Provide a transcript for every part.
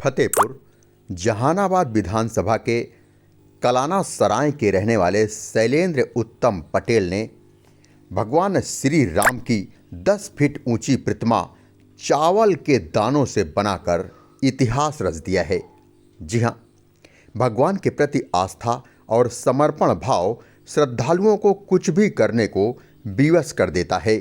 फतेहपुर जहानाबाद विधानसभा के कलाना सराय के रहने वाले शैलेंद्र उत्तम पटेल ने भगवान श्री राम की 10 फीट ऊंची प्रतिमा चावल के दानों से बनाकर इतिहास रच दिया है। जी हाँ, भगवान के प्रति आस्था और समर्पण भाव श्रद्धालुओं को कुछ भी करने को विवश कर देता है।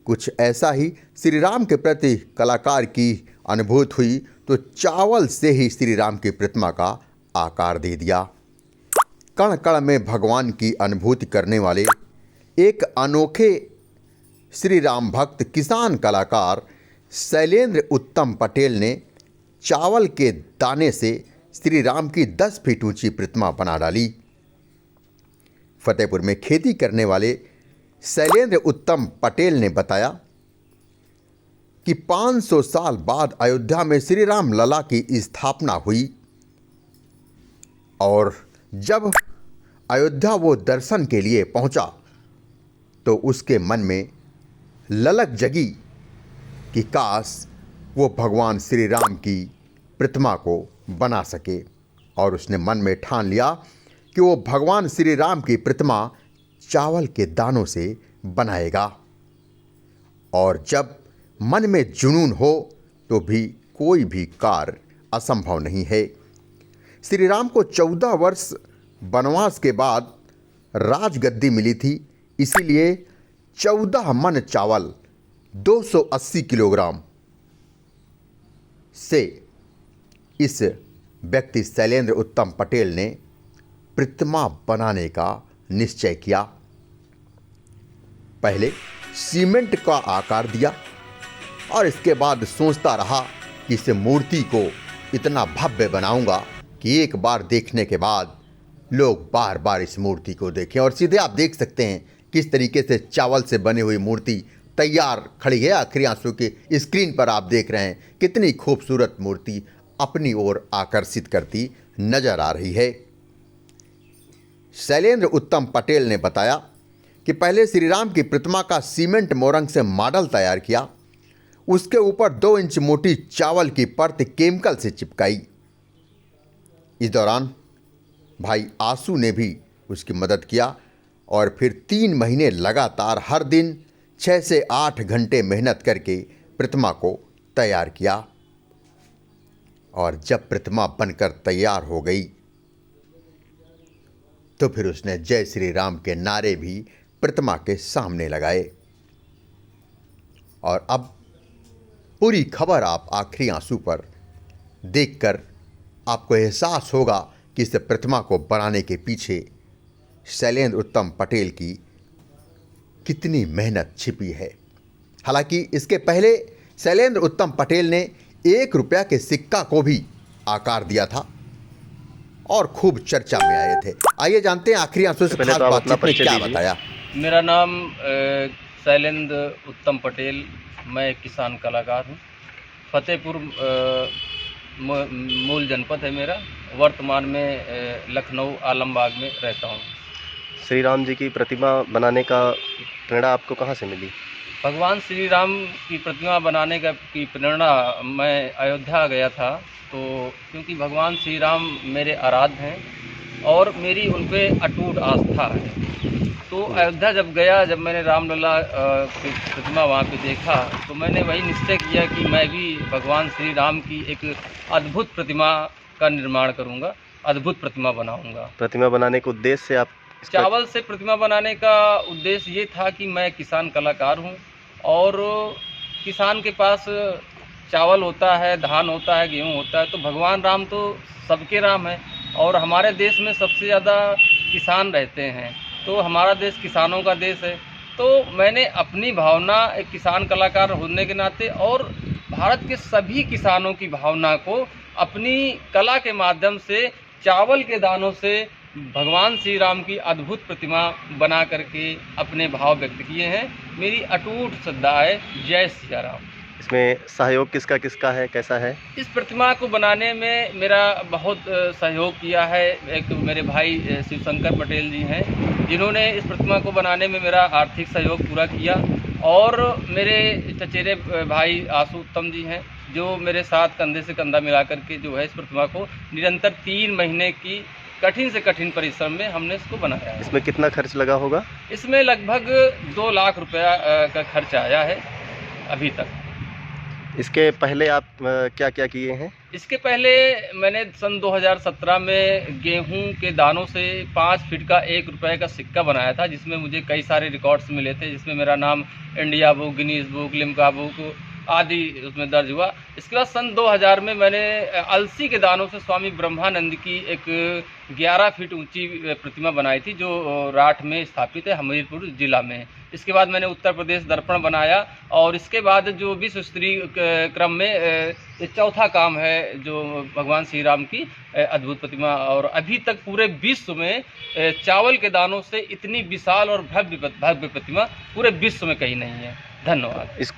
कुछ ऐसा ही श्री राम के प्रति कलाकार की अनुभूति हुई तो चावल से ही श्री राम की प्रतिमा का आकार दे दिया। कण कण में भगवान की अनुभूति करने वाले एक अनोखे श्री राम भक्त किसान कलाकार शैलेंद्र उत्तम पटेल ने चावल के दाने से श्री राम की 10 फीट ऊंची प्रतिमा बना डाली। फतेहपुर में खेती करने वाले शैलेंद्र उत्तम पटेल ने बताया कि 500 साल बाद अयोध्या में श्री राम लला की स्थापना हुई और जब अयोध्या वो दर्शन के लिए पहुंचा तो उसके मन में ललक जगी कि काश वो भगवान श्री राम की प्रतिमा को बना सके, और उसने मन में ठान लिया कि वो भगवान श्री राम की प्रतिमा चावल के दानों से बनाएगा। और जब मन में जुनून हो तो भी कोई भी कार्य असंभव नहीं है। श्री राम को 14 वर्ष वनवास के बाद राजगद्दी मिली थी, इसीलिए 14 मन चावल 280 किलोग्राम से इस व्यक्ति शैलेंद्र उत्तम पटेल ने प्रतिमा बनाने का निश्चय किया। पहले सीमेंट का आकार दिया और इसके बाद सोचता रहा कि इस मूर्ति को इतना भव्य बनाऊंगा कि एक बार देखने के बाद लोग बार बार इस मूर्ति को देखें। और सीधे आप देख सकते हैं किस तरीके से चावल से बनी हुई मूर्ति तैयार खड़ी है। आखिरी आंसू की स्क्रीन पर आप देख रहे हैं कितनी खूबसूरत मूर्ति अपनी ओर आकर्षित करती नजर आ रही है। शैलेंद्र उत्तम पटेल ने बताया कि पहले श्री राम की प्रतिमा का सीमेंट मोरंग से मॉडल तैयार किया, उसके ऊपर 2 इंच मोटी चावल की परत केमिकल से चिपकाई। इस दौरान भाई आंसू ने भी उसकी मदद किया और फिर 3 महीने लगातार हर दिन 6 से 8 घंटे मेहनत करके प्रतिमा को तैयार किया। और जब प्रतिमा बनकर तैयार हो गई तो फिर उसने जय श्री राम के नारे भी प्रतिमा के सामने लगाए। और अब पूरी खबर आप आखिरी आंसू पर देखकर आपको एहसास होगा कि इस प्रतिमा को बनाने के पीछे शैलेंद्र उत्तम पटेल की कितनी मेहनत छिपी है। हालांकि इसके पहले शैलेंद्र उत्तम पटेल ने 1 रुपया के सिक्का को भी आकार दिया था और खूब चर्चा में आए थे। आइए जानते हैं आखिरी आंसू से खास बातचीत में क्या बताया। मेरा नाम शैलेंद्र उत्तम पटेल, मैं एक किसान कलाकार हूँ। फतेहपुर मूल जनपद है मेरा, वर्तमान में लखनऊ आलमबाग में रहता हूँ। श्री राम जी की प्रतिमा बनाने का प्रेरणा आपको कहाँ से मिली? भगवान श्री राम की प्रतिमा बनाने की प्रेरणा, मैं अयोध्या गया था तो क्योंकि भगवान श्री राम मेरे आराध्य हैं और मेरी उन पर अटूट आस्था है, तो अयोध्या जब गया, जब मैंने रामलला की प्रतिमा वहाँ पे देखा तो मैंने वही निश्चय किया कि मैं भी भगवान श्री राम की एक अद्भुत प्रतिमा का निर्माण करूँगा, अद्भुत प्रतिमा बनाऊँगा। प्रतिमा बनाने के उद्देश्य से आप चावल से प्रतिमा बनाने का उद्देश्य ये था कि मैं किसान कलाकार हूँ और किसान के पास चावल होता है, धान होता है, गेहूँ होता है, तो भगवान राम तो सबके राम है और हमारे देश में सबसे ज़्यादा किसान रहते हैं, तो हमारा देश किसानों का देश है। तो मैंने अपनी भावना एक किसान कलाकार होने के नाते और भारत के सभी किसानों की भावना को अपनी कला के माध्यम से चावल के दानों से भगवान श्री राम की अद्भुत प्रतिमा बना करके अपने भाव व्यक्त किए हैं। मेरी अटूट श्रद्धा है। जय श्री राम। इसमें सहयोग किसका किसका है, कैसा है? इस प्रतिमा को बनाने में मेरा बहुत सहयोग किया है। एक तो मेरे भाई शिवशंकर पटेल जी हैं, जिन्होंने इस प्रतिमा को बनाने में मेरा आर्थिक सहयोग पूरा किया, और मेरे चचेरे भाई आशु उत्तम जी हैं, जो मेरे साथ कंधे से कंधा मिला करके जो है इस प्रतिमा को निरंतर 3 महीने की कठिन से कठिन परिश्रम में हमने इसको बनाया है। इसमें कितना खर्च लगा होगा? इसमें लगभग 2 लाख रुपया का खर्च आया है अभी तक। इसके पहले आप क्या क्या किए हैं? इसके पहले मैंने सन 2017 में गेहूं के दानों से 5 फीट का 1 रुपये का सिक्का बनाया था, जिसमें मुझे कई सारे रिकॉर्ड्स मिले थे, जिसमें मेरा नाम India book, Guinness book, Limca book आदि उसमें दर्ज हुआ। इसके बाद सन 2000 में मैंने अलसी के दानों से स्वामी ब्रह्मानंद की एक 11 फीट ऊंची प्रतिमा बनाई थी, जो राठ में स्थापित है, हमीरपुर जिला में। इसके बाद मैंने उत्तर प्रदेश दर्पण बनाया, और इसके बाद जो विश्व स्तरीय क्रम में ये चौथा काम है जो भगवान श्री राम की अद्भुत प्रतिमा। और अभी तक पूरे विश्व में चावल के दानों से इतनी विशाल और भव्य प्रतिमा पूरे विश्व में कहीं नहीं है। धन्यवाद। इस